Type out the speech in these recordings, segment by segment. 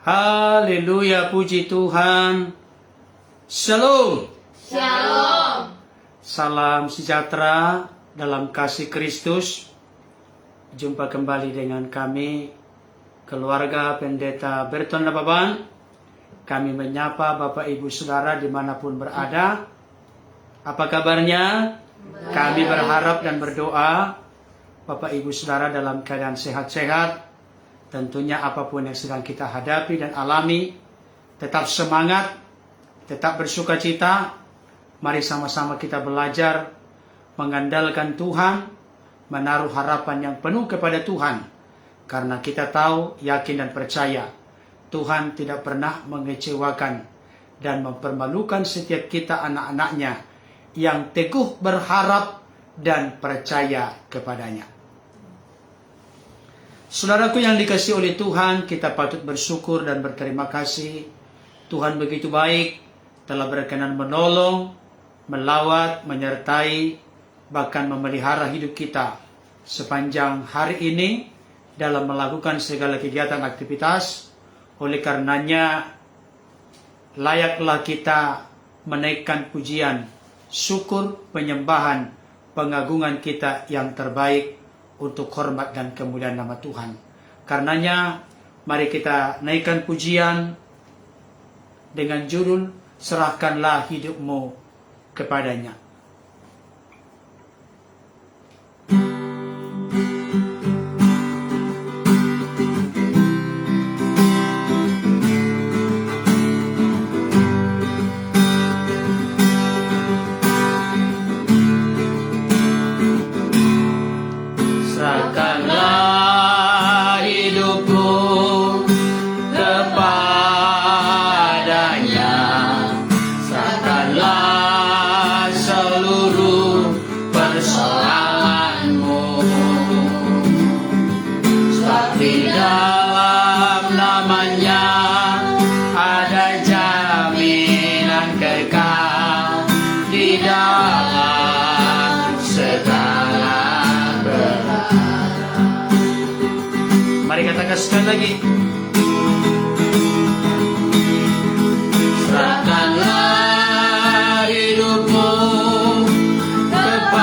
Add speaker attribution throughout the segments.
Speaker 1: Haleluya, puji Tuhan. Shalom.
Speaker 2: Shalom.
Speaker 1: Salam sejahtera dalam kasih Kristus. Jumpa kembali dengan kami, keluarga Pendeta Berton Nababan. Kami menyapa Bapak Ibu Saudara dimanapun berada. Apa kabarnya? Kami berharap dan berdoa Bapak Ibu Saudara dalam keadaan sehat-sehat. Tentunya apapun yang sedang kita hadapi dan alami, tetap semangat, tetap bersuka cita. Mari sama-sama kita belajar mengandalkan Tuhan, menaruh harapan yang penuh kepada Tuhan. Karena kita tahu, yakin dan percaya, Tuhan tidak pernah mengecewakan dan mempermalukan setiap kita anak-anaknya yang teguh berharap dan percaya kepadanya. Saudaraku yang dikasihi oleh Tuhan, kita patut bersyukur dan berterima kasih. Tuhan begitu baik, telah berkenan menolong, melawat, menyertai, bahkan memelihara hidup kita sepanjang hari ini dalam melakukan segala kegiatan aktivitas. Oleh karenanya, layaklah kita menaikkan pujian, syukur, penyembahan, pengagungan kita yang terbaik untuk hormat dan kemuliaan nama Tuhan. Karenanya, mari kita naikkan pujian dengan judul Serahkanlah Hidupmu Kepadanya. Mari katakan sekali lagi. Serahkanlah hidupmu kepadanya,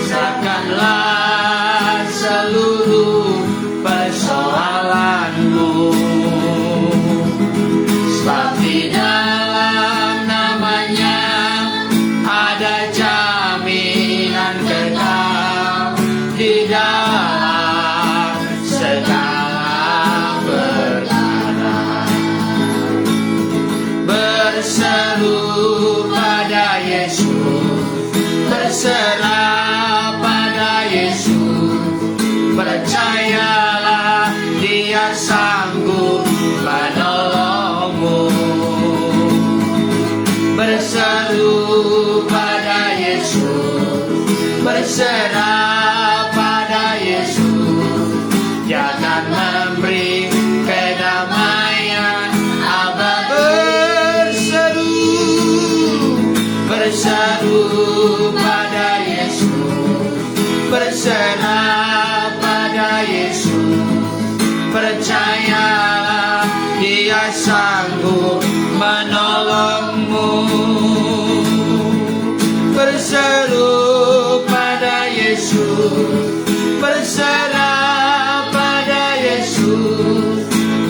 Speaker 1: serahkanlah seluruh persoalanmu, sebab di dalam namanya ada jaminan kekal. Di dalam segala perkara, berseru pada Yesus, berserah pada Yesus, percayalah Dia sanggup menolongmu. Berseru pada Yesus, berserah Dia akan memberi kedamaian abadi. Berseru pada Yesus, berserah pada Yesus, percayalah Dia sanggup menolongmu. Berseru pada Yesus, berserah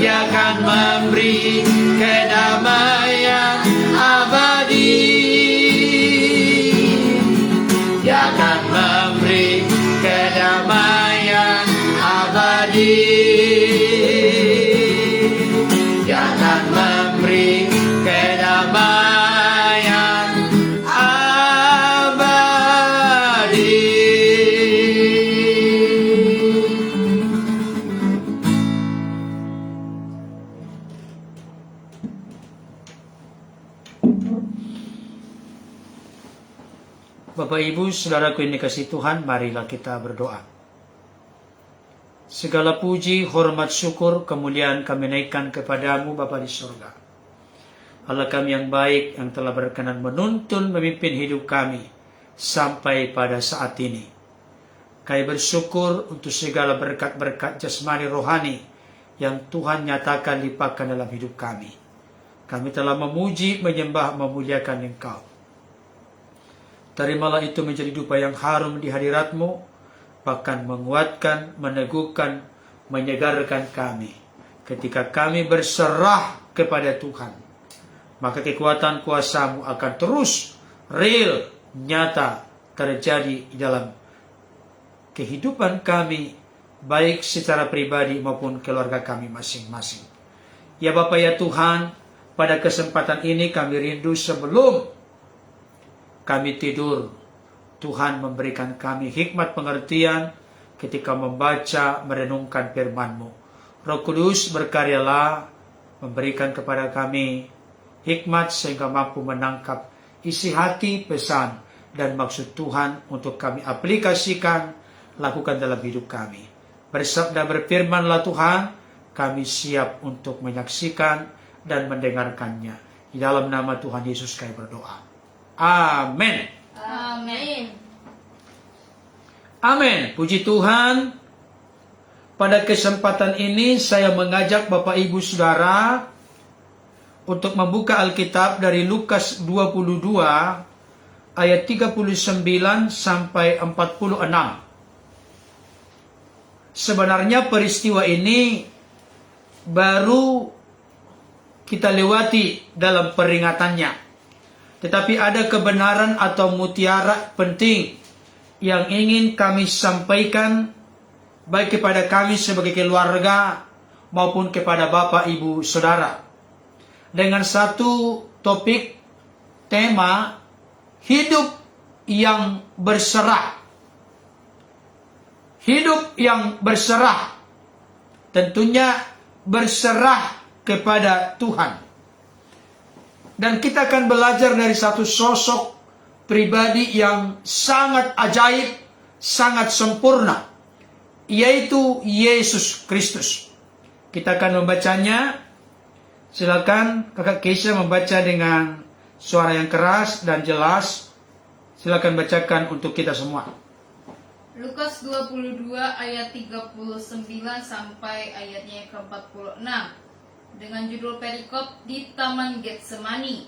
Speaker 1: Dia akan memberi kedamaian abadi. Dia akan memberi kedamaian abadi. Dia akan memberi kedamaian abadi. Bapak Ibu, Saudaraku yang dikasihi Tuhan, marilah kita berdoa. Segala puji, hormat, syukur, kemuliaan kami naikkan kepadamu Bapa di surga. Allah kami yang baik, yang telah berkenan menuntun memimpin hidup kami sampai pada saat ini. Kami bersyukur untuk segala berkat-berkat jasmani rohani yang Tuhan nyatakan limpahkan dalam hidup kami. Kami telah memuji, menyembah, memuliakan Engkau. Terimalah itu menjadi dupa yang harum di hadirat-Mu, bahkan menguatkan, meneguhkan, menyegarkan kami. Ketika kami berserah kepada Tuhan, maka kekuatan kuasa-Mu akan terus real, nyata terjadi di dalam kehidupan kami, baik secara pribadi maupun keluarga kami masing-masing. Ya Bapa ya Tuhan, pada kesempatan ini kami rindu sebelum kami tidur, Tuhan memberikan kami hikmat pengertian ketika membaca, merenungkan firman-Mu. Roh Kudus berkaryalah memberikan kepada kami hikmat sehingga mampu menangkap isi hati, pesan, dan maksud Tuhan untuk kami aplikasikan, lakukan dalam hidup kami. Bersabda berfirmanlah Tuhan, kami siap untuk menyaksikan dan mendengarkannya. Di dalam nama Tuhan Yesus kami berdoa. Amin.
Speaker 2: Amin.
Speaker 1: Amin. Puji Tuhan. Pada kesempatan ini saya mengajak Bapak Ibu Saudara untuk membuka Alkitab dari Lukas 22 ayat 39 sampai 46. Sebenarnya peristiwa ini baru kita lewati dalam peringatannya. Tetapi ada kebenaran atau mutiara penting yang ingin kami sampaikan baik kepada kami sebagai keluarga maupun kepada Bapak Ibu Saudara. Dengan satu topik tema hidup yang berserah. Hidup yang berserah. Tentunya berserah kepada Tuhan. Dan kita akan belajar dari satu sosok pribadi yang sangat ajaib, sangat sempurna, yaitu Yesus Kristus. Kita akan membacanya. Silakan Kakak Keisha membaca dengan suara yang keras dan jelas. Silakan bacakan untuk kita semua.
Speaker 2: Lukas 22 ayat 39 sampai ayatnya ke-46 dengan judul perikop di Taman Getsemani.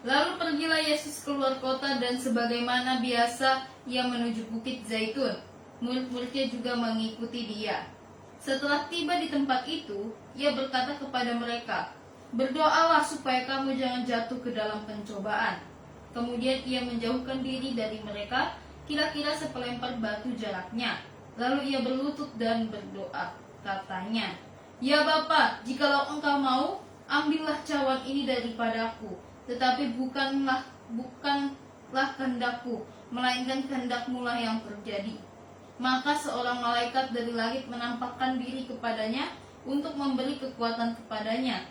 Speaker 2: Lalu pergilah Yesus keluar kota dan sebagaimana biasa ia menuju Bukit Zaitun. Murid-muridnya juga mengikuti dia. Setelah tiba di tempat itu, ia berkata kepada mereka, "Berdoalah supaya kamu jangan jatuh ke dalam pencobaan." Kemudian ia menjauhkan diri dari mereka, kira-kira sepelempar batu jaraknya. Lalu ia berlutut dan berdoa, katanya, "Ya Bapa, jikalau Engkau mau, ambillah cawan ini daripadaku. Tetapi bukanlah kehendakku, melainkan kehendak-Mu lah yang terjadi." Maka seorang malaikat dari langit menampakkan diri kepadanya untuk memberi kekuatan kepadanya.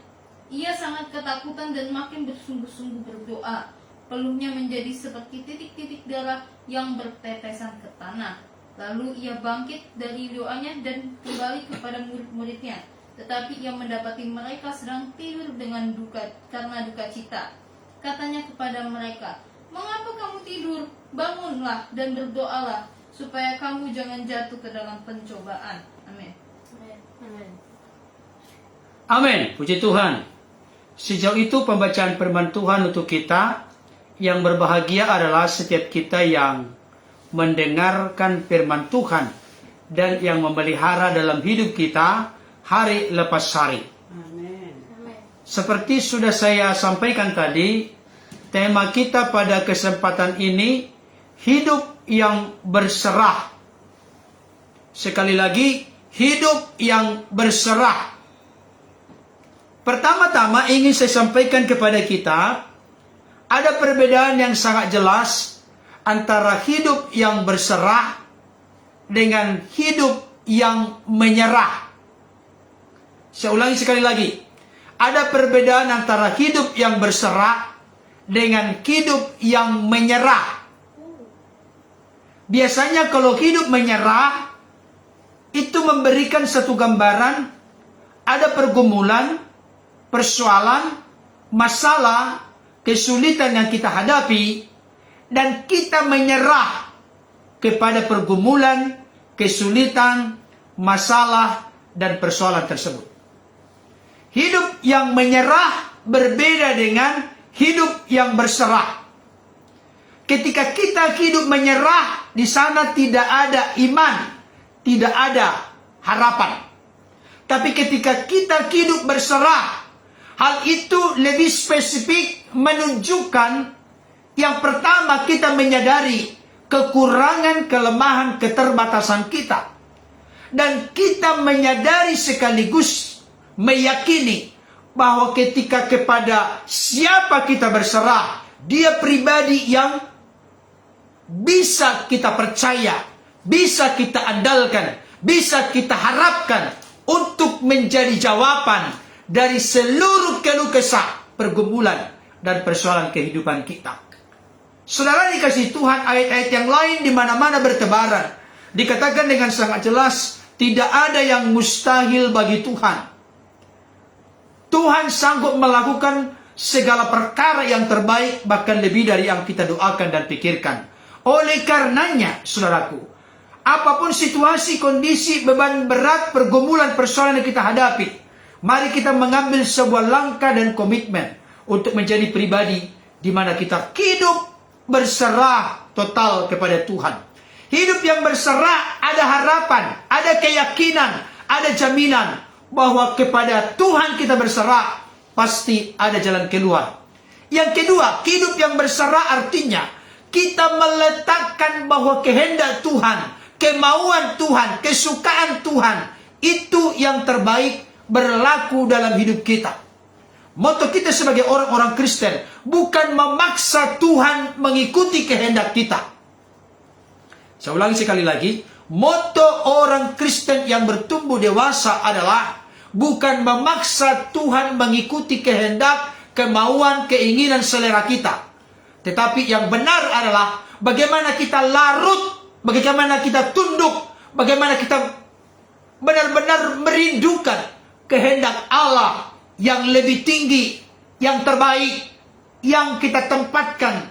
Speaker 2: Ia sangat ketakutan dan makin bersungguh-sungguh berdoa. Peluhnya menjadi seperti titik-titik darah yang bertetesan ke tanah. Lalu ia bangkit dari doanya dan kembali kepada murid-muridnya. Tetapi ia mendapati mereka sedang tidur dengan karena duka cita. Katanya kepada mereka, "Mengapa kamu tidur? Bangunlah dan berdoalah, supaya kamu jangan jatuh ke dalam pencobaan." Amin.
Speaker 3: Amin.
Speaker 1: Amin. Puji Tuhan. Sejauh itu pembacaan firman Tuhan untuk kita. Yang berbahagia adalah setiap kita yang mendengarkan firman Tuhan dan yang memelihara dalam hidup kita hari lepas hari.
Speaker 3: Amin.
Speaker 1: Seperti sudah saya sampaikan tadi, tema kita pada kesempatan ini hidup yang berserah. Sekali lagi, hidup yang berserah. Pertama-tama ingin saya sampaikan kepada kita, ada perbedaan yang sangat jelas antara hidup yang berserah dengan hidup yang menyerah. Saya ulangi sekali lagi. Ada perbedaan antara hidup yang berserah dengan hidup yang menyerah. Biasanya kalau hidup menyerah, itu memberikan satu gambaran, ada pergumulan, persoalan, masalah, kesulitan yang kita hadapi, dan kita menyerah kepada pergumulan, kesulitan, masalah, dan persoalan tersebut. Hidup yang menyerah berbeda dengan hidup yang berserah. Ketika kita hidup menyerah, di sana tidak ada iman, tidak ada harapan. Tapi ketika kita hidup berserah, hal itu lebih spesifik menunjukkan yang pertama kita menyadari kekurangan, kelemahan, keterbatasan kita. Dan kita menyadari sekaligus meyakini bahwa ketika kepada siapa kita berserah, dia pribadi yang bisa kita percaya, bisa kita andalkan, bisa kita harapkan untuk menjadi jawaban dari seluruh keluh kesah, pergumulan, dan persoalan kehidupan kita. Saudara dikasih Tuhan, ayat-ayat yang lain di mana-mana bertebaran. Dikatakan dengan sangat jelas, tidak ada yang mustahil bagi Tuhan. Tuhan sanggup melakukan segala perkara yang terbaik, bahkan lebih dari yang kita doakan dan pikirkan. Oleh karenanya, saudaraku, apapun situasi, kondisi, beban berat, pergumulan, persoalan yang kita hadapi, mari kita mengambil sebuah langkah dan komitmen untuk menjadi pribadi di mana kita hidup berserah total kepada Tuhan. Hidup yang berserah ada harapan, ada keyakinan, ada jaminan bahwa kepada Tuhan kita berserah, pasti ada jalan keluar. Yang kedua, hidup yang berserah artinya kita meletakkan bahwa kehendak Tuhan, kemauan Tuhan, kesukaan Tuhan, itu yang terbaik berlaku dalam hidup kita. Moto kita sebagai orang-orang Kristen bukan memaksa Tuhan mengikuti kehendak kita. Saya ulangi sekali lagi, moto orang Kristen yang bertumbuh dewasa adalah bukan memaksa Tuhan mengikuti kehendak, kemauan, keinginan, selera kita. Tetapi yang benar adalah bagaimana kita larut, bagaimana kita tunduk, bagaimana kita benar-benar merindukan kehendak Allah yang lebih tinggi, yang terbaik, yang kita tempatkan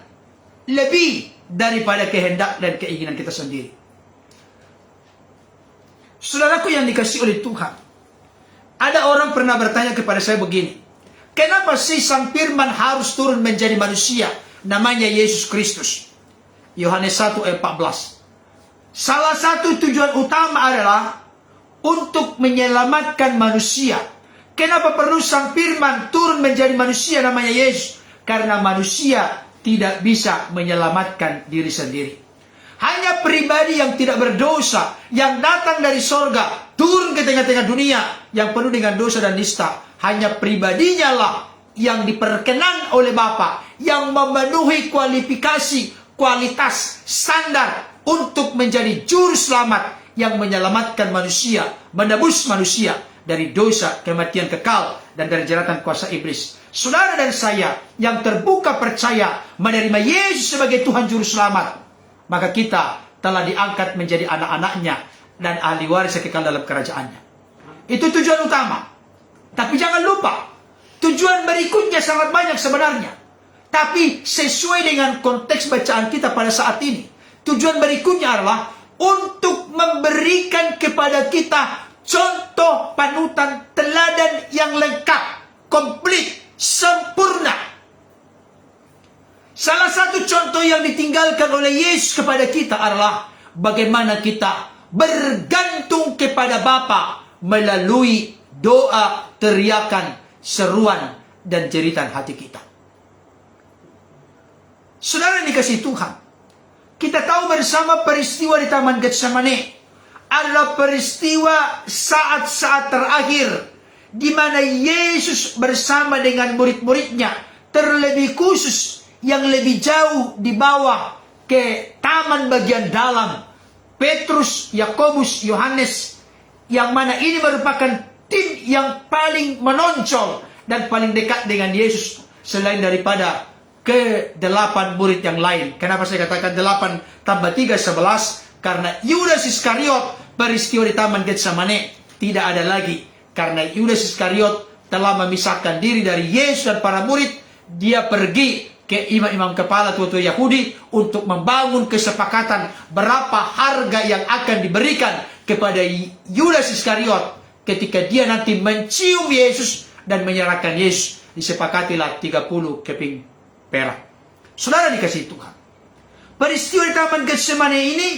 Speaker 1: lebih daripada kehendak dan keinginan kita sendiri. Saudaraku yang dikasihi oleh Tuhan, ada orang pernah bertanya kepada saya begini, kenapa sih Sang Firman harus turun menjadi manusia, namanya Yesus Kristus? Yohanes 1:14. Salah satu tujuan utama adalah untuk menyelamatkan manusia. Kenapa perlu Sang Firman turun menjadi manusia namanya Yesus? Karena manusia tidak bisa menyelamatkan diri sendiri. Hanya pribadi yang tidak berdosa, yang datang dari sorga, turun ke tengah-tengah dunia, yang penuh dengan dosa dan nista. Hanya pribadinya lah yang diperkenan oleh Bapa, yang memenuhi kualifikasi, kualitas, standar untuk menjadi juru selamat yang menyelamatkan manusia, menebus manusia dari dosa, kematian kekal, dan dari jeratan kuasa iblis. Saudara dan saya yang terbuka percaya menerima Yesus sebagai Tuhan Juru Selamat, maka kita telah diangkat menjadi anak-anaknya dan ahli waris kekal dalam kerajaannya. Itu tujuan utama. Tapi jangan lupa, tujuan berikutnya sangat banyak sebenarnya. Tapi sesuai dengan konteks bacaan kita pada saat ini, tujuan berikutnya adalah untuk memberikan kepada kita contoh panutan teladan yang lengkap, komplit, sempurna. Salah satu contoh yang ditinggalkan oleh Yesus kepada kita adalah bagaimana kita bergantung kepada Bapa melalui doa, teriakan, seruan, dan jeritan hati kita. Saudara yang dikasihi Tuhan, kita tahu bersama peristiwa di Taman Getsemani adalah peristiwa saat-saat terakhir di mana Yesus bersama dengan murid-muridnya, terlebih khusus yang lebih jauh di bawah ke taman bagian dalam, Petrus, Yakobus, Yohanes, yang mana ini merupakan tim yang paling menonjol dan paling dekat dengan Yesus selain daripada ke-8 murid yang lain. Kenapa saya katakan 8 tambah 3 11? Karena Yudas Iskariot, peristiwa di Taman Getsemani tidak ada lagi. Karena Yudas Iskariot telah memisahkan diri dari Yesus dan para murid. Dia pergi ke imam-imam kepala tua-tua Yahudi untuk membangun kesepakatan berapa harga yang akan diberikan kepada Yudas Iskariot ketika dia nanti mencium Yesus dan menyerahkan Yesus. Disepakatilah 30 keping perak. Saudara dikasihi Tuhan, peristiwa di Taman Getsemani ini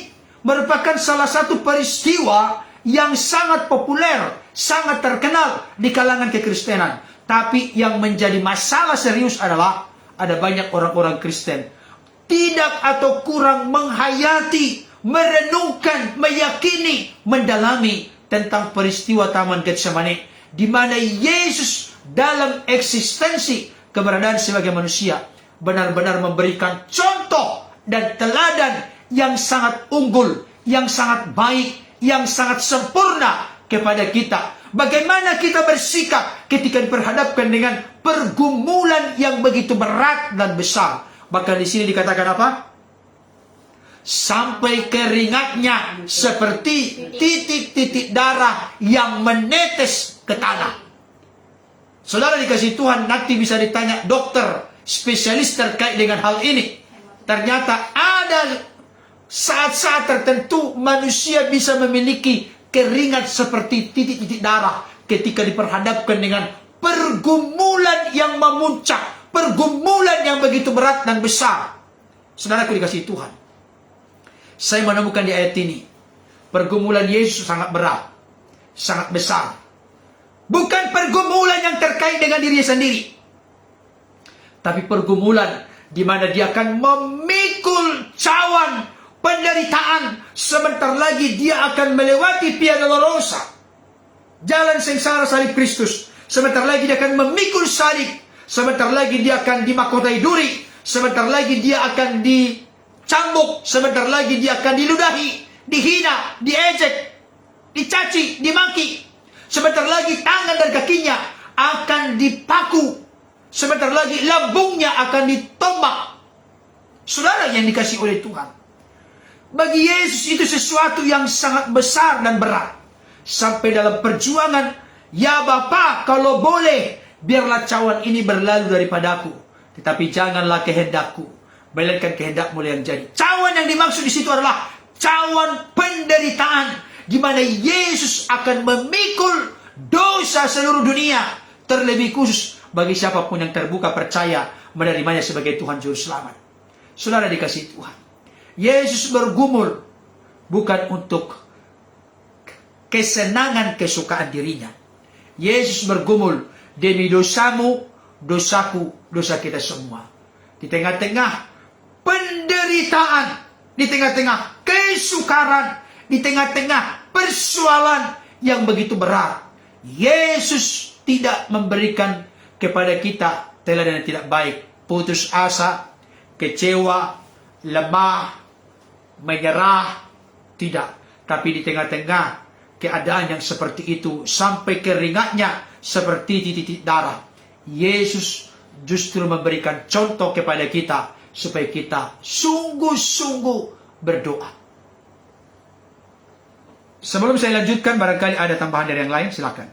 Speaker 1: merupakan salah satu peristiwa yang sangat populer, sangat terkenal di kalangan kekristenan. Tapi yang menjadi masalah serius adalah ada banyak orang-orang Kristen tidak atau kurang menghayati, merenungkan, meyakini, mendalami tentang peristiwa Taman Getsemani, di mana Yesus dalam eksistensi keberadaan sebagai manusia benar-benar memberikan contoh dan teladan yang sangat unggul, yang sangat baik, yang sangat sempurna kepada kita. Bagaimana kita bersikap ketika diperhadapkan dengan pergumulan yang begitu berat dan besar. Bahkan di sini dikatakan apa? Sampai keringatnya seperti titik-titik darah yang menetes ke tanah. Saudara dikasih Tuhan, nanti bisa ditanya dokter, spesialis terkait dengan hal ini. Ternyata ada saat-saat tertentu manusia bisa memiliki keringat seperti titik-titik darah ketika diperhadapkan dengan pergumulan yang memuncak, pergumulan yang begitu berat dan besar. Saudaraku dikasihi Tuhan, saya menemukan di ayat ini pergumulan Yesus sangat berat, sangat besar. Bukan pergumulan yang terkait dengan dirinya sendiri, tapi pergumulan di mana dia akan memikul cawan penderitaan. Sebentar lagi dia akan melewati Via Dolorosa, jalan sengsara salib Kristus. Sebentar lagi dia akan memikul salib. Sebentar lagi dia akan dimahkotai duri. Sebentar lagi dia akan dicambuk. Sebentar lagi dia akan diludahi, dihina, diejek, dicaci, dimaki. Sebentar lagi tangan dan kakinya akan dipaku. Sebentar lagi lambungnya akan ditombak. Saudara yang dikasihi oleh Tuhan, bagi Yesus itu sesuatu yang sangat besar dan berat. Sampai dalam perjuangan, ya Bapa, kalau boleh, biarlah cawan ini berlalu daripadaku, tetapi janganlah kehendakku, melainkan kehendakmu yang jadi. Cawan yang dimaksud di situ adalah cawan penderitaan, di mana Yesus akan memikul dosa seluruh dunia, terlebih khusus bagi siapapun yang terbuka percaya menerimanya sebagai Tuhan Juru Selamat. Saudara dikasihi Tuhan, Yesus bergumul bukan untuk kesenangan kesukaan dirinya. Yesus bergumul demi dosamu, dosaku, dosa kita semua. Di tengah-tengah penderitaan, di tengah-tengah kesukaran, di tengah-tengah persoalan yang begitu berat, Yesus tidak memberikan kepada kita teladan yang tidak baik. Putus asa, kecewa, lemah, menyerah, tidak. Tapi di tengah-tengah keadaan yang seperti itu, sampai keringatnya seperti titik darah, Yesus justru memberikan contoh kepada kita supaya kita sungguh-sungguh berdoa. Sebelum saya lanjutkan, barangkali ada tambahan dari yang lain, silakan.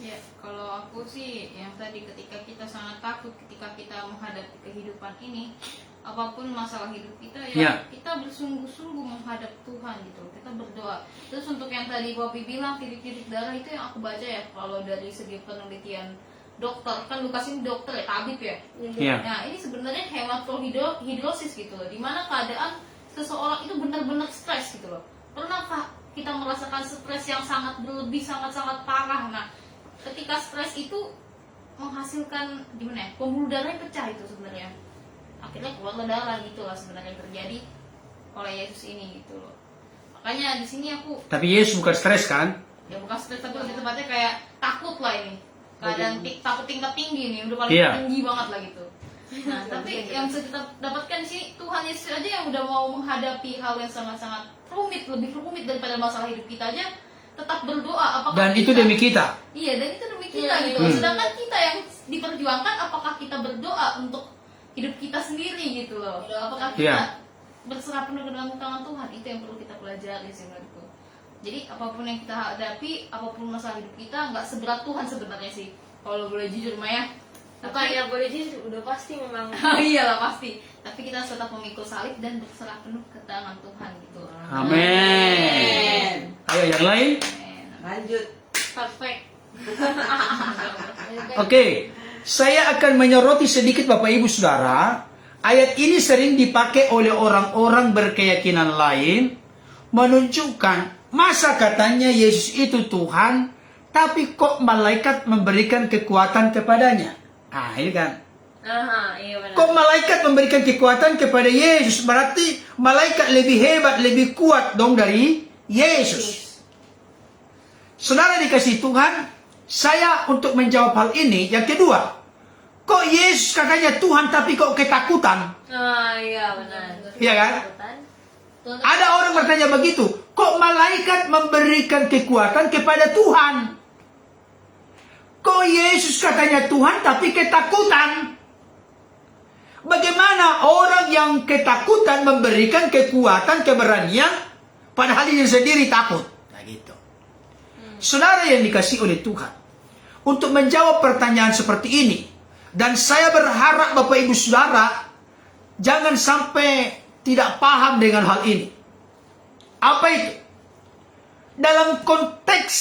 Speaker 2: Ya, kalau aku sih yang tadi, ketika kita sangat takut, ketika kita menghadapi kehidupan ini, apapun masalah hidup kita, kita bersungguh-sungguh menghadap Tuhan gitu. Kita berdoa. Terus untuk yang tadi Poppy bilang titik-titik darah, itu yang aku baca ya, kalau dari segi penelitian dokter, kan Lukas ini dokter ya, tabib ya. Nah, ini sebenarnya hematlohidrosis gitu loh, dimana keadaan seseorang itu benar-benar stres gitu loh. Pernahkah kita merasakan stres yang sangat berlebih, sangat-sangat parah? Nah, ketika stres itu menghasilkan gimana ya, pembuluh darahnya pecah itu sebenarnya, akhirnya keluarlah darah gitu lah sebenarnya yang terjadi oleh Yesus ini gitu loh. Makanya di sini aku,
Speaker 1: tapi Yesus bukan stres kan?
Speaker 2: ya bukan stres, tapi lebih tepatnya kayak takut lah ini, keadaan takut tingkat tinggi nih, udah paling tinggi banget lah gitu. Nah, tapi yang bisa kita dapatkan sih, Tuhan Yesus aja yang udah mau menghadapi hal yang sangat-sangat rumit, lebih rumit daripada masalah hidup kita aja, tetap berdoa. Apakah
Speaker 1: dan itu demi kita?
Speaker 2: Iya, dan itu demi kita gitu. Sedangkan kita yang diperjuangkan, apakah kita berdoa untuk hidup kita sendiri gitu loh? Apakah kita berserah penuh ke dalam tangan Tuhan? Itu yang perlu kita pelajari sih menurutku. Jadi apapun yang kita hadapi, apapun masalah hidup kita, nggak seberat Tuhan sebenarnya sih. Kalau boleh jujur Maya.
Speaker 3: Bukannya boleh jujur, udah pasti memang.
Speaker 2: Iyalah pasti. Tapi kita harus tetap memikul salib dan berserah penuh ke tangan Tuhan gitu.
Speaker 1: Amin. Ayo yang lain.
Speaker 2: Amin.
Speaker 3: Lanjut.
Speaker 2: Perfect.
Speaker 1: Oke, saya akan menyoroti sedikit Bapak Ibu Saudara. Ayat ini sering dipakai oleh orang-orang berkeyakinan lain, menunjukkan masa katanya Yesus itu Tuhan, tapi kok malaikat memberikan kekuatan kepadanya. Ah, ini kan.
Speaker 3: Aha, iya benar.
Speaker 1: Kok malaikat memberikan kekuatan kepada Yesus? Berarti malaikat lebih hebat, lebih kuat dong dari Yesus. Saudara dikasih Tuhan, saya untuk menjawab hal ini, yang kedua, kok Yesus katanya Tuhan tapi kok ketakutan?
Speaker 3: Ah, iya benar.
Speaker 1: Iya kan? Ada orang bertanya begitu, kok malaikat memberikan kekuatan kepada Tuhan? Kok Yesus katanya Tuhan tapi ketakutan? Bagaimana orang yang ketakutan memberikan kekuatan, keberanian, padahal dia sendiri takut? Nah gitu. Saudara yang dikasih oleh Tuhan, untuk menjawab pertanyaan seperti ini, dan saya berharap Bapak Ibu Saudara jangan sampai tidak paham dengan hal ini. Apa itu? Dalam konteks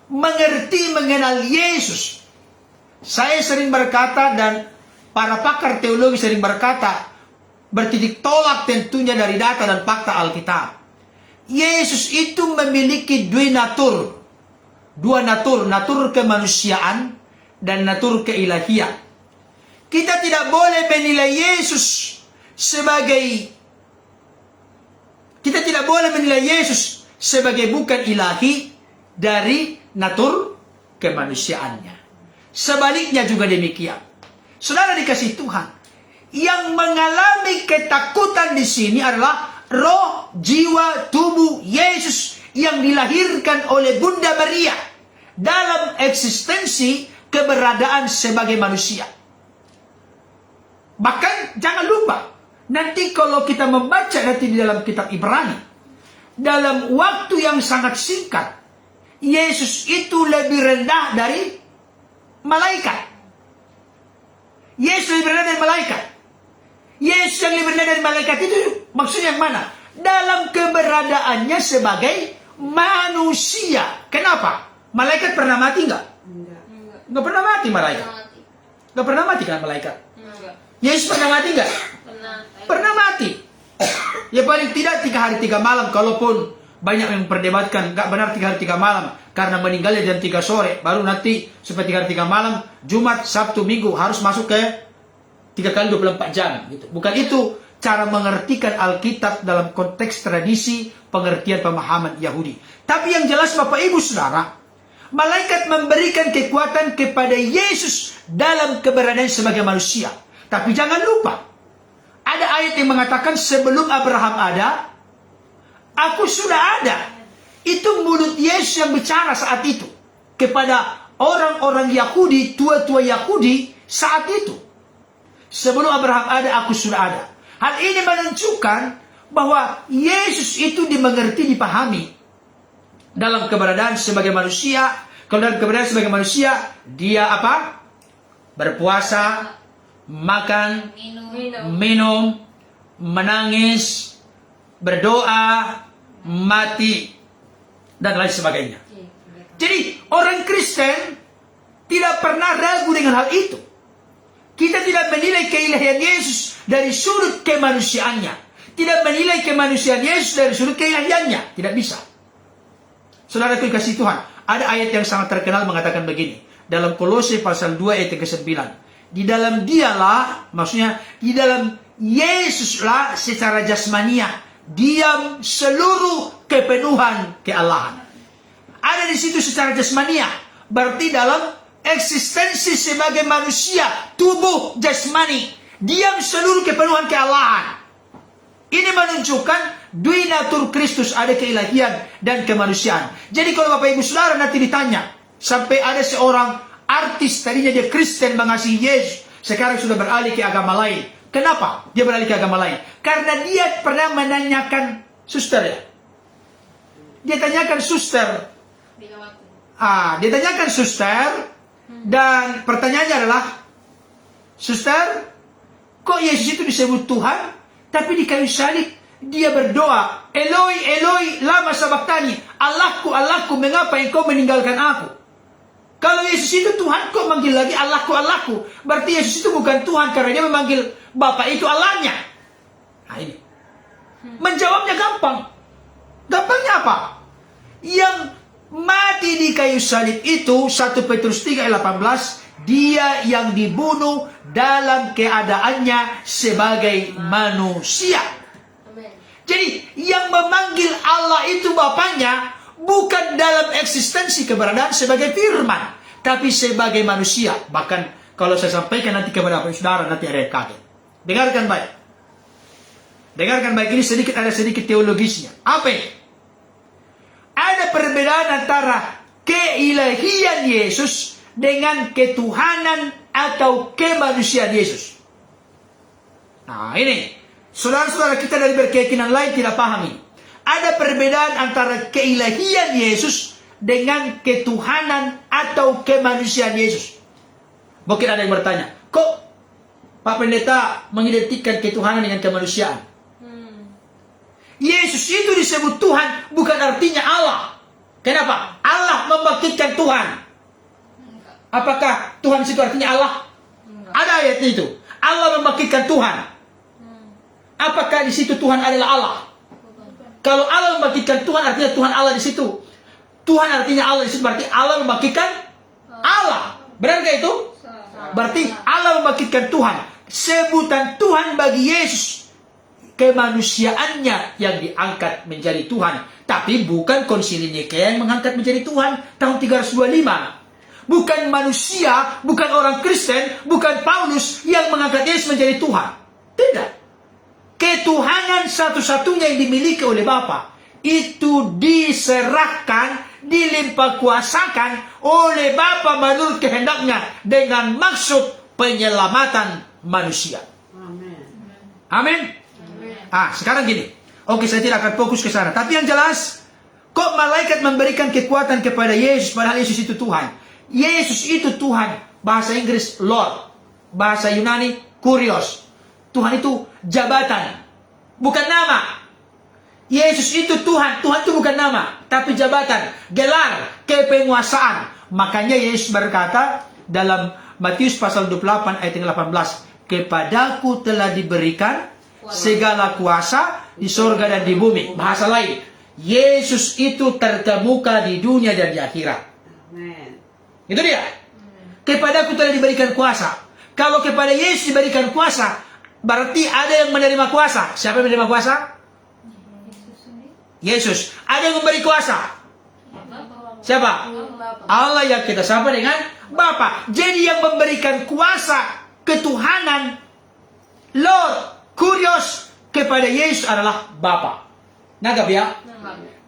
Speaker 1: mengerti mengenal Yesus, saya sering berkata dan para pakar teologi sering berkata, bertitik tolak tentunya dari data dan fakta Alkitab. Yesus itu memiliki dua natur, natur kemanusiaan dan natur keilahian. Kita tidak boleh menilai Yesus sebagai bukan ilahi dari natur kemanusiaannya. Sebaliknya juga demikian. Saudara dikasih Tuhan, yang mengalami ketakutan di sini adalah roh, jiwa, tubuh Yesus yang dilahirkan oleh Bunda Maria dalam eksistensi keberadaan sebagai manusia. Bahkan jangan lupa, nanti kalau kita membaca nanti di dalam kitab Ibrani, dalam waktu yang sangat singkat, Yesus itu lebih rendah dari malaikat. Yesus lebih rendah dari malaikat. Yesus yang lebih rendah dari malaikat itu maksudnya yang mana? Dalam keberadaannya sebagai manusia. Kenapa? Malaikat pernah mati enggak? Enggak pernah mati malaikat. Enggak pernah mati kan malaikat?
Speaker 3: Enggak.
Speaker 1: Yesus pernah mati enggak? Pernah mati. Ya paling tidak 3 hari 3 malam, kalaupun banyak yang memperdebatkan enggak benar 3 hari 3 malam karena meninggalnya jam 3 sore, baru nanti sampai 3 hari 3 malam, Jumat, Sabtu, Minggu harus masuk ke 3 kali 24 jam gitu. Bukan itu cara mengertikan Alkitab dalam konteks tradisi pengertian pemahaman Yahudi. Tapi yang jelas Bapak Ibu Saudara, malaikat memberikan kekuatan kepada Yesus dalam keberadaan sebagai manusia. Tapi jangan lupa, ada ayat yang mengatakan sebelum Abraham ada, aku sudah ada. Itu mulut Yesus yang bicara saat itu kepada orang-orang Yahudi, tua-tua Yahudi saat itu. Sebelum Abraham ada, aku sudah ada. Hal ini menunjukkan bahwa Yesus itu dimengerti, dipahami dalam keberadaan sebagai manusia. Kalau dalam keberadaan sebagai manusia, dia apa? Berpuasa, makan, minum, menangis, berdoa, mati, dan lain sebagainya. Jadi orang Kristen tidak pernah ragu dengan hal itu. Kita tidak menilai keilahian Yesus dari sudut kemanusiaannya, tidak menilai kemanusiaan Yesus dari sudut keilahiannya. Tidak bisa. Saudaraku kasih Tuhan, ada ayat yang sangat terkenal mengatakan begini, dalam Kolose pasal 2 ayat ke-9. Di dalam dialah, maksudnya di dalam Yesuslah secara jasmania diam seluruh kepenuhan keallahan. Ada di situ secara jasmania, berarti dalam eksistensi sebagai manusia, tubuh jasmani, diam seluruh kepenuhan keallahan. Ini menunjukkan dui natur Kristus, ada keilahian dan kemanusiaan. Jadi kalau Bapak Ibu Saudara nanti ditanya, sampai ada seorang artis tadinya dia Kristen mengasihi Yesus, sekarang sudah beralih ke agama lain. Kenapa dia beralih ke agama lain? Karena dia pernah menanyakan, suster ya, dia tanyakan suster.
Speaker 2: Megawati.
Speaker 1: Dia tanyakan suster, dan pertanyaannya adalah, suster, kok Yesus itu disebut Tuhan, tapi di kayu salib dia berdoa, Eloi, Eloi, lama sabachthani, Allahku, Allahku, mengapa engkau meninggalkan aku? Kalau Yesus itu Tuhan, kok manggil lagi Allahku, Allahku? Berarti Yesus itu bukan Tuhan, karena dia memanggil Bapa itu Allahnya. Nah ini, menjawabnya gampang. Gampangnya apa? Yang mati di kayu salib itu, 1 Petrus 3 ayat 18, dia yang dibunuh dalam keadaannya sebagai manusia.
Speaker 3: Amin.
Speaker 1: Jadi yang memanggil Allah itu Bapaknya bukan dalam eksistensi keberadaan sebagai firman, tapi sebagai manusia. Bahkan kalau saya sampaikan nanti kepada Bapak Saudara, nanti ada yang kaget. Dengarkan baik. Dengarkan baik, ini ada sedikit teologisnya. Apa ini? Ada perbedaan antara keilahian Yesus dengan ketuhanan atau kemanusiaan Yesus. Nah ini, saudara-saudara kita dari berkeyakinan lain tidak paham ini. Ada perbedaan antara keilahian Yesus dengan ketuhanan atau kemanusiaan Yesus. Mungkin ada yang bertanya, kok Pak Pendeta mengidentikan ketuhanan dengan kemanusiaan? Yesus itu disebut Tuhan bukan artinya Allah. Kenapa? Allah membangkitkan Tuhan.
Speaker 2: Enggak.
Speaker 1: Apakah Tuhan itu artinya Allah?
Speaker 2: Enggak.
Speaker 1: Ada ayat itu. Allah membangkitkan Tuhan. Apakah di situ Tuhan adalah Allah? Kalau Allah membangkitkan Tuhan, artinya Tuhan Allah di situ. Tuhan artinya Allah di situ, berarti Allah membangkitkan Allah. Benarkah itu? Berarti Allah membangkitkan Tuhan. Sebutan Tuhan bagi Yesus, kemanusiaannya yang diangkat menjadi Tuhan. Tapi bukan Konsili Nikea yang mengangkat menjadi Tuhan tahun 325. Bukan manusia, bukan orang Kristen, bukan Paulus yang mengangkat Yesus menjadi Tuhan. Tidak. Ketuhanan satu-satunya yang dimiliki oleh Bapa itu diserahkan, dilimpahkuasakan oleh Bapa menurut kehendaknya dengan maksud penyelamatan manusia. Amin. Sekarang gini. Oke, saya tidak akan fokus ke sana. Tapi yang jelas, kok malaikat memberikan kekuatan kepada Yesus, padahal Yesus itu Tuhan. Yesus itu Tuhan. Bahasa Inggris Lord. Bahasa Yunani Kurios. Tuhan itu jabatan, bukan nama. Yesus itu Tuhan. Tuhan itu bukan nama, tapi jabatan, gelar, kepenguasaan. Makanya Yesus berkata dalam Matius pasal 28 ayat 18, kepadaku telah diberikan segala kuasa di sorga dan di bumi. Bahasa lain, Yesus itu terkemuka di dunia dan di akhirat. Itu dia. Kepadaku telah diberikan kuasa. Kalau kepada Yesus diberikan kuasa, berarti ada yang menerima kuasa. Siapa yang menerima kuasa? Yesus. Ada yang memberi kuasa. Siapa? Allah yang kita sapa dengan Bapa. Jadi yang memberikan kuasa ketuhanan, Lord, Kurios, kepada Yesus adalah Bapa. Nangkap ya?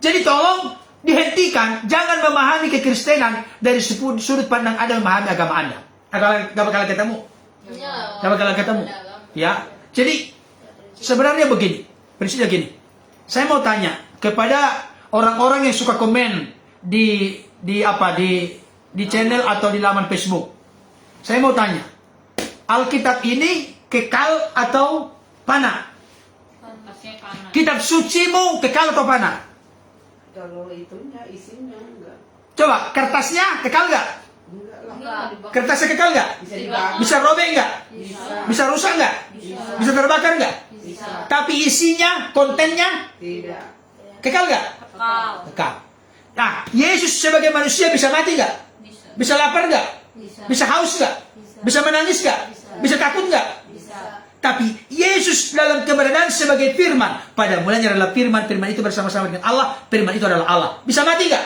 Speaker 1: Jadi tolong dihentikan. Jangan memahami kekristenan dari sudut pandang Anda memahami agama Anda. Gak bakalan ketemu. Gak bakalan ketemu. Ya. Jadi sebenarnya begini. Prinsipnya gini. Saya mau tanya kepada orang-orang yang suka komen di channel atau di laman Facebook. Saya mau tanya, Alkitab ini kekal atau panah? Kitab sucimu kekal atau panah?
Speaker 4: Kalau itunya isinya enggak.
Speaker 1: Coba, kertasnya kekal nggak?
Speaker 4: Enggak lah.
Speaker 1: Kertasnya kekal nggak?
Speaker 4: Bisa dibakar.
Speaker 1: Bisa robek nggak? Bisa rusak nggak? Bisa terbakar nggak?
Speaker 4: Bisa.
Speaker 1: Tapi isinya, kontennya
Speaker 4: Tidak.
Speaker 1: kekal nggak?
Speaker 3: Kau.
Speaker 1: Kekal. Nah, Yesus sebagai manusia bisa mati nggak? Bisa lapar nggak? Bisa haus nggak? Bisa menangis nggak? Bisa takut nggak? Tapi Yesus dalam keberadaan sebagai firman. Pada mulanya adalah firman. Firman itu bersama-sama dengan Allah. Firman itu adalah Allah. Bisa mati nggak?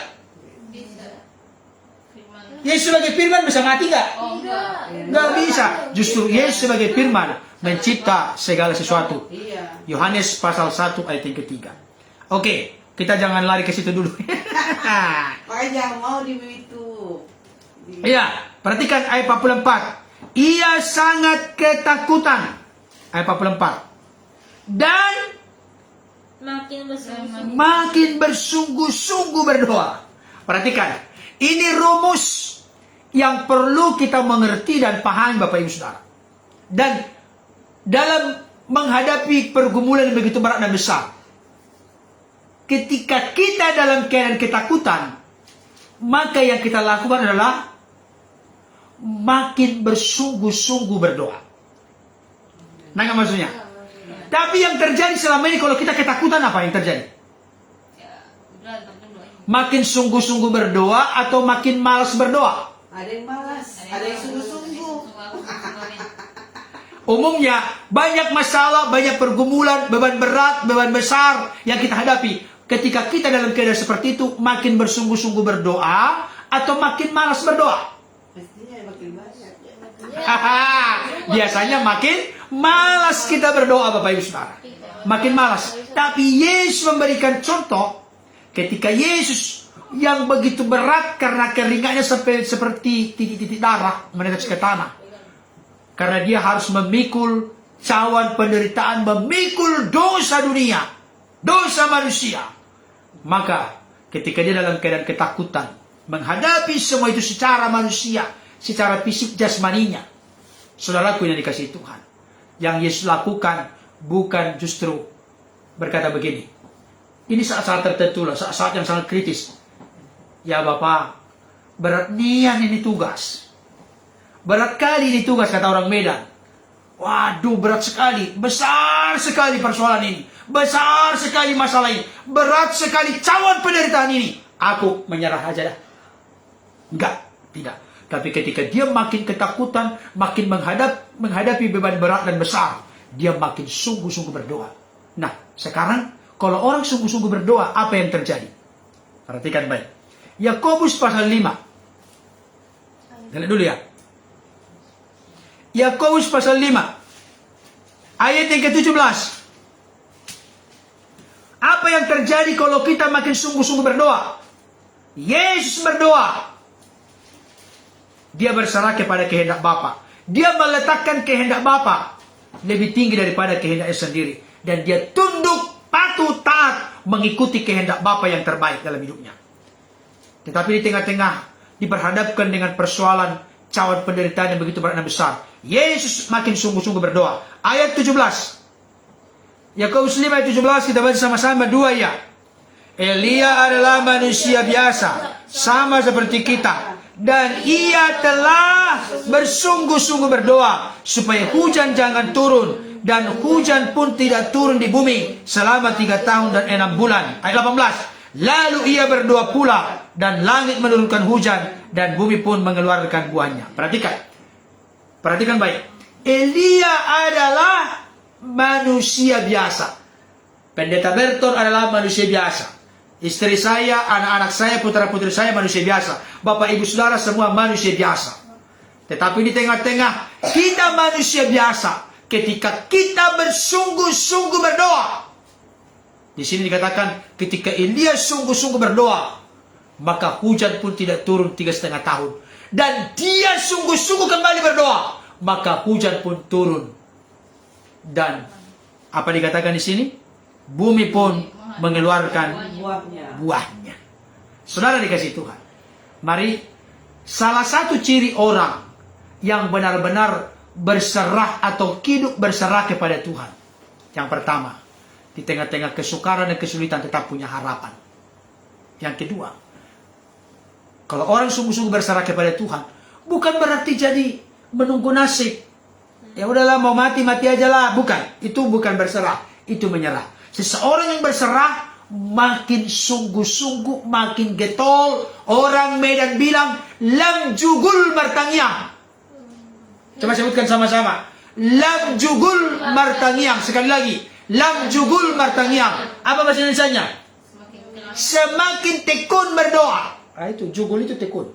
Speaker 1: Yesus sebagai firman bisa mati nggak? Nggak bisa. Justru Yesus sebagai firman mencipta segala sesuatu.
Speaker 4: Iya.
Speaker 1: Yohanes pasal 1 ayat yang ketiga. Oke, kita jangan lari ke situ dulu.
Speaker 4: Makanya jangan mau di YouTube.
Speaker 1: Iya, perhatikan ayat 44. Ia sangat ketakutan. Ayat 44. Dan
Speaker 3: Makin bersungguh-sungguh.
Speaker 1: Makin bersungguh-sungguh berdoa. Perhatikan, ini rumus yang perlu kita mengerti dan pahami Bapak Ibu Saudara. Dan dalam menghadapi pergumulan yang begitu berat dan besar, ketika kita dalam keadaan ketakutan, maka yang kita lakukan adalah makin bersungguh-sungguh berdoa. Nggak maksudnya? Tapi yang terjadi selama ini kalau kita ketakutan, apa yang terjadi?
Speaker 2: Ya, udah teman doain.
Speaker 1: Makin sungguh-sungguh berdoa atau makin malas berdoa?
Speaker 4: Ada yang malas, ada yang sungguh-sungguh.
Speaker 1: Umumnya banyak masalah, banyak pergumulan, beban berat, beban besar yang kita hadapi. Ketika kita dalam keadaan seperti itu, makin bersungguh-sungguh berdoa atau makin malas berdoa?
Speaker 4: Pastinya makin banyak.
Speaker 1: Biasanya makin malas kita berdoa Bapak Ibu Saudara. Makin malas. Tapi Yesus memberikan contoh ketika Yesus yang begitu berat karena keringatnya seperti titik-titik darah menetes ke tanah. Karena dia harus memikul cawan penderitaan, memikul dosa dunia, dosa manusia. Maka ketika dia dalam keadaan ketakutan, menghadapi semua itu secara manusia, secara fisik jasmaninya, saudaraku yang dikasihi Tuhan, yang Yesus lakukan bukan justru berkata begini. Ini saat-saat tertentu lah, saat-saat yang sangat kritis. Ya Bapak, berat nian ini tugas. Berat kali ini tugas, kata orang Medan. Waduh, berat sekali. Besar sekali persoalan ini. Besar sekali masalah ini. Berat sekali cawan penderitaan ini. Aku menyerah aja dah. Enggak, tidak. Tapi ketika dia makin ketakutan, makin menghadapi beban berat dan besar, dia makin sungguh-sungguh berdoa. Nah, sekarang kalau orang sungguh-sungguh berdoa, apa yang terjadi? Perhatikan baik. Yakobus pasal 5. Lihat dulu ya. Yakobus pasal 5. Ayat yang ke-17. Apa yang terjadi kalau kita makin sungguh-sungguh berdoa? Yesus berdoa. Dia berserah kepada kehendak Bapa. Dia meletakkan kehendak Bapa lebih tinggi daripada kehendaknya sendiri. Dan dia tunduk, patuh, taat mengikuti kehendak Bapa yang terbaik dalam hidupnya. Tetapi di tengah-tengah diperhadapkan dengan persoalan cawan penderitaan yang begitu berat dan besar, Yesus makin sungguh-sungguh berdoa. Ayat 17. Yakobus 5 ayat 17 kita baca sama-sama 2 ya. Elia adalah manusia biasa, sama seperti kita. Dan ia telah bersungguh-sungguh berdoa supaya hujan jangan turun, dan hujan pun tidak turun di bumi selama 3 tahun dan 6 bulan. Ayat 18. Lalu ia berdoa pula, dan langit menurunkan hujan, dan bumi pun mengeluarkan buahnya. Perhatikan baik. Elia adalah manusia biasa. Pendeta Berton adalah manusia biasa. Istri saya, anak-anak saya, putra-putri saya manusia biasa. Bapak ibu saudara semua manusia biasa. Tetapi di tengah-tengah kita manusia biasa, ketika kita bersungguh-sungguh berdoa. Di sini dikatakan ketika Elia sungguh-sungguh berdoa, maka hujan pun tidak turun 3,5 tahun. Dan dia sungguh-sungguh kembali berdoa, maka hujan pun turun. Dan apa dikatakan di sini? Bumi pun mengeluarkan buahnya. Saudara dikasih Tuhan. Mari, salah satu ciri orang yang benar-benar berserah atau hidup berserah kepada Tuhan. Yang pertama, di tengah-tengah kesukaran dan kesulitan tetap punya harapan. Yang kedua, kalau orang sungguh-sungguh berserah kepada Tuhan, bukan berarti jadi menunggu nasib. Ya udahlah, mau mati aja lah. Bukan, itu bukan berserah, itu menyerah. Seseorang yang berserah makin sungguh-sungguh, makin getol. Orang Medan bilang lam jugul martangiang. Coba sebutkan sama-sama. Lam jugul martangiang. Sekali lagi, lam jugul martangiang. Apa bahasa Indonesianya? Semakin tekun berdoa. Ah, itu jugul itu tekun.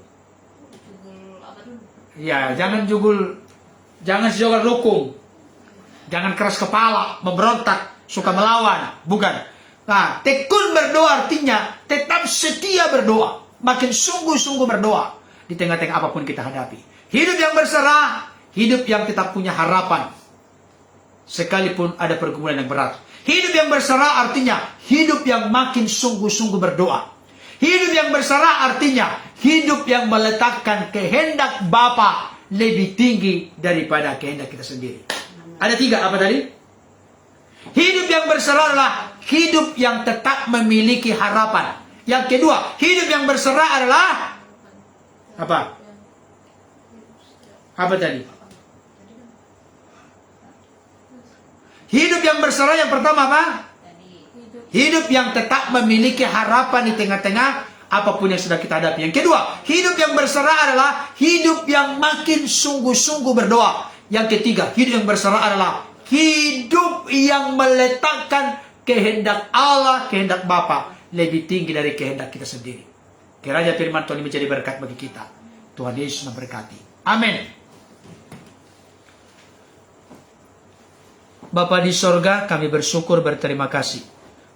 Speaker 2: Jugul apa dulu?
Speaker 1: Ya, jangan jugul, jangan sejogal lukung, jangan keras kepala, memberontak, suka melawan, bukan. Nah, tekun berdoa artinya tetap setia berdoa, makin sungguh-sungguh berdoa di tengah-tengah apapun kita hadapi. Hidup yang berserah, hidup yang tetap punya harapan. sekalipun ada pergumulan yang berat. Hidup yang berserah artinya hidup yang makin sungguh-sungguh berdoa. Hidup yang berserah artinya hidup yang meletakkan kehendak Bapa lebih tinggi daripada kehendak kita sendiri. Ada 3, apa tadi? Hidup yang berserah adalah hidup yang tetap memiliki harapan. Yang kedua, hidup yang berserah adalah apa? Apa tadi? Hidup yang berserah yang pertama apa? Hidup yang tetap memiliki harapan di tengah-tengah apapun yang sudah kita hadapi. Yang kedua, hidup yang berserah adalah hidup yang makin sungguh-sungguh berdoa. Yang ketiga, hidup yang berserah adalah hidup yang meletakkan kehendak Allah, kehendak Bapa lebih tinggi dari kehendak kita sendiri. Kiranya firman Tuhan ini menjadi berkat bagi kita. Tuhan Yesus memberkati. Amin. Bapa di sorga, kami bersyukur berterima kasih.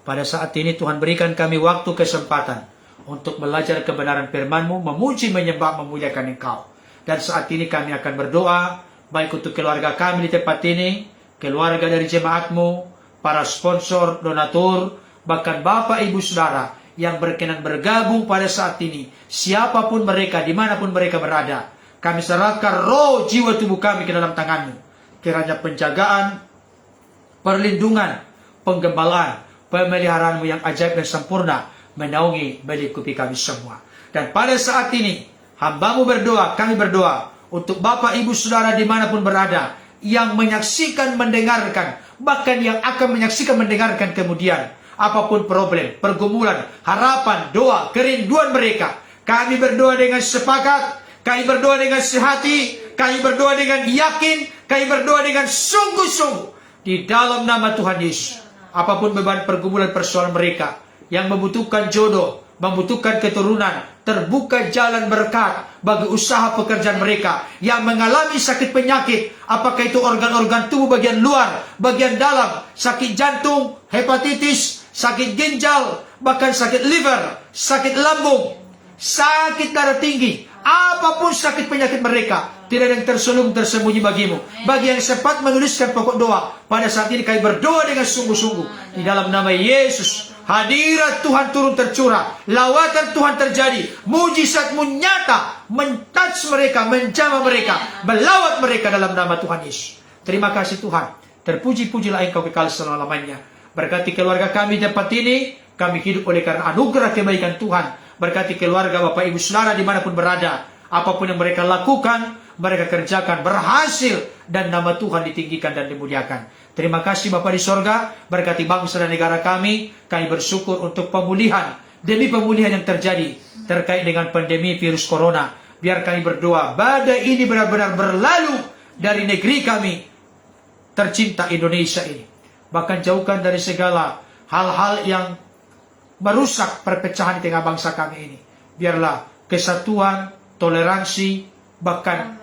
Speaker 1: Pada saat ini Tuhan berikan kami waktu kesempatan untuk belajar kebenaran firman-Mu, memuji, menyembah, memuliakan Engkau. Dan saat ini kami akan berdoa, baik untuk keluarga kami di tempat ini, keluarga dari jemaat-Mu, para sponsor, donatur, bahkan Bapak, Ibu, Saudara yang berkenan bergabung pada saat ini, siapapun mereka, dimanapun mereka berada, kami serahkan roh, jiwa, tubuh kami ke dalam tangan-Mu. Kiranya penjagaan, perlindungan, penggembalaan, pemeliharaan-Mu yang ajaib dan sempurna menaungi melingkupi kami semua. Dan pada saat ini, hamba-Mu berdoa, kami berdoa untuk Bapak, Ibu, Saudara dimanapun berada, yang menyaksikan, mendengarkan, bahkan yang akan menyaksikan, mendengarkan kemudian, apapun problem, pergumulan, harapan, doa, kerinduan mereka, kami berdoa dengan sepakat, kami berdoa dengan sehati, kami berdoa dengan yakin, kami berdoa dengan sungguh-sungguh di dalam nama Tuhan Yesus. Apapun beban, pergumulan, persoalan mereka yang membutuhkan jodoh, membutuhkan keturunan, terbuka jalan berkat bagi usaha pekerjaan mereka yang mengalami sakit penyakit, apakah itu organ-organ tubuh bagian luar, bagian dalam, sakit jantung, hepatitis, sakit ginjal, bahkan sakit liver, sakit lambung, sakit darah tinggi, apapun sakit penyakit mereka, tidak ada yang terselubung tersembunyi bagimu. Bagi yang sempat menuliskan pokok doa, pada saat ini kami berdoa dengan sungguh-sungguh di dalam nama Yesus. Hadirat Tuhan turun tercurah, lawatan Tuhan terjadi, mujizat-Mu nyata, men-touch mereka, menjamah mereka, melawat mereka dalam nama Tuhan Yesus. Terima kasih Tuhan, terpuji-pujilah Engkau kekal selama-lamanya. Berkati keluarga kami di tempat ini, kami hidup oleh karena anugerah kebaikan Tuhan. Berkati keluarga Bapak, Ibu, Saudara dimanapun berada, apapun yang mereka lakukan, mereka kerjakan berhasil, dan nama Tuhan ditinggikan dan dimuliakan. Terima kasih Bapa di sorga, berkati bangsa dan negara kami. Kami bersyukur untuk pemulihan, demi pemulihan yang terjadi terkait dengan pandemi virus corona. Biar kami berdoa, badai ini benar-benar berlalu dari negeri kami tercinta Indonesia ini. Bahkan jauhkan dari segala hal-hal yang merusak perpecahan di tengah bangsa kami ini. Biarlah kesatuan, toleransi, bahkan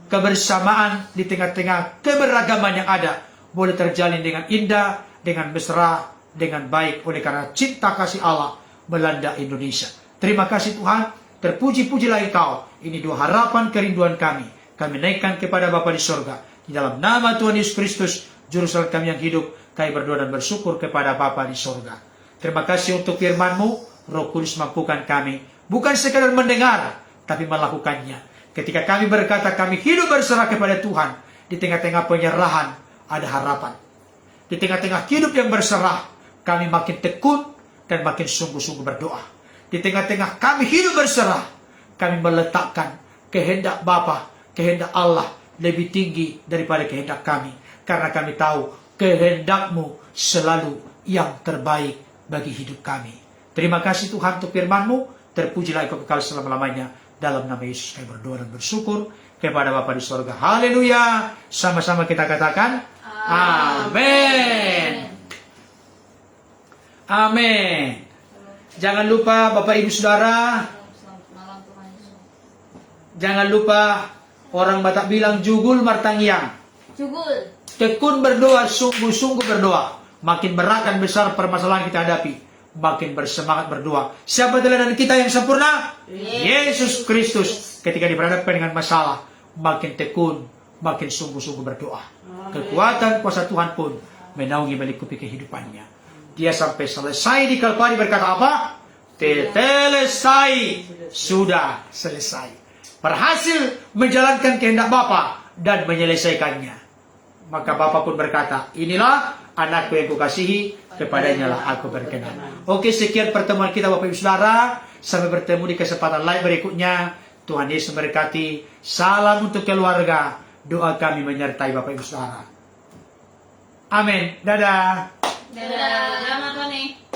Speaker 1: kebersamaan di tengah-tengah keberagaman yang ada boleh terjalin dengan indah, dengan mesra, dengan baik oleh karena cinta kasih Allah melanda Indonesia. Terima kasih Tuhan, terpuji-pujilah Engkau. Ini dua harapan kerinduan kami. Kami naikkan kepada Bapa di sorga. Di dalam nama Tuhan Yesus Kristus, Juru Selamat kami yang hidup, kami berdoa dan bersyukur kepada Bapa di sorga. Terima kasih untuk firman-Mu, Roh Kudus mampukan kami, bukan sekadar mendengar, tapi melakukannya. Ketika kami berkata kami hidup berserah kepada Tuhan, di tengah-tengah penyerahan, ada harapan. Di tengah-tengah hidup yang berserah, kami makin tekun dan makin sungguh-sungguh berdoa. Di tengah-tengah kami hidup berserah, kami meletakkan kehendak Bapa, kehendak Allah lebih tinggi daripada kehendak kami. Karena kami tahu kehendak-Mu selalu yang terbaik bagi hidup kami. Terima kasih Tuhan untuk firman-Mu. Terpujilah Engkau kekal selama-lamanya. Dalam nama Yesus kami berdoa dan bersyukur kepada Bapa di sorga. Haleluya. Sama-sama kita katakan amin. Amin. Jangan lupa Bapak Ibu Saudara, jangan lupa orang Batak bilang jugul martangiang.
Speaker 3: Jugul.
Speaker 1: Tekun berdoa, sungguh-sungguh berdoa. Makin berat dan besar permasalahan kita hadapi, makin bersemangat berdoa. Siapa teladan kita yang sempurna? Yesus Kristus. Ketika diperhadapkan dengan masalah, makin tekun, makin sungguh-sungguh berdoa. Kekuatan kuasa Tuhan pun menaungi melingkupi kehidupannya. Dia sampai selesai di Kalvari berkata apa? Tetelestai, sudah selesai. Berhasil menjalankan kehendak Bapa dan menyelesaikannya. Maka Bapa pun berkata, inilah anakku yang kukasihi, kepadanya lah aku berkenan. Oke, sekian pertemuan kita Bapak Ibu Saudara. Sampai bertemu di kesempatan lain berikutnya. Tuhan Yesus memberkati. Salam untuk keluarga. Doa kami menyertai Bapak Ibu Saudara. Amin. Dadah.
Speaker 2: Dadah. Selamat nih.